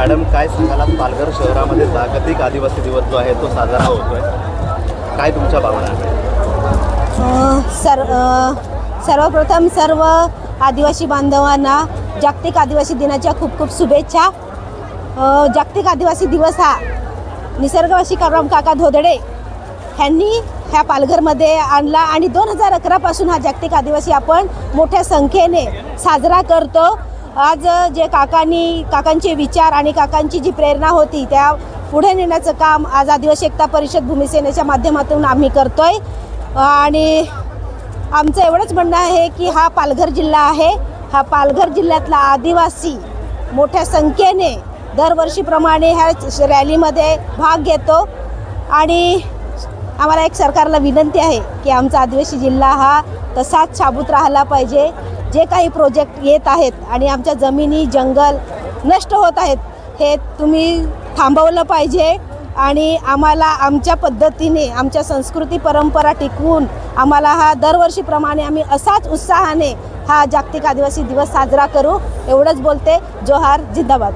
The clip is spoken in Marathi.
मॅडम, काय सांगाल, पालघर शहरामध्ये जागतिक आदिवासी दिवस जो आहे तो साजरा होतोय, काय तुमच्या भावना आहे? सर्वप्रथम सर्व आदिवासी बांधवांना जागतिक आदिवासी दिनाच्या खूप खूप शुभेच्छा. जागतिक आदिवासी दिवस हा निसर्गवासी काळूराम काका धोदडे ह्यांनी ह्या पालघरमध्ये आणला आणि 2011पासून हा जागतिक आदिवासी आपण मोठ्या संख्येने साजरा करतो. आज जे काकांचे विचार आणि काकांची जी प्रेरणा होती त्या पुढे नेण्याचं काम आज आदिवासी एकता परिषद भूमिसेनेच्या माध्यमातून आम्ही करतोय. आणि आमचं एवढंच म्हणणं आहे की हा पालघर जिल्हा आहे, हा पालघर जिल्ह्यातला आदिवासी मोठ्या संख्येने दरवर्षीप्रमाणे ह्या रॅलीमध्ये भाग घेतो. आणि आम्हाला एक सरकारला विनंती आहे की आमचा आदिवासी जिल्हा हा तसाच शाबूत राहिला पाहिजे. जे काही प्रोजेक्ट येत आहेत आणि आमच्या जमिनी जंगल नष्ट होत आहेत हे तुम्ही थांबवलं पाहिजे. आणि आम्हाला आमच्या पद्धतीने आमच्या संस्कृती परंपरा टिकवून आम्हाला हा दरवर्षीप्रमाणे आम्ही असाच उत्साहाने हा जागतिक आदिवासी दिवस साजरा करू. एवढंच बोलते. जोहार, जिंदाबाद.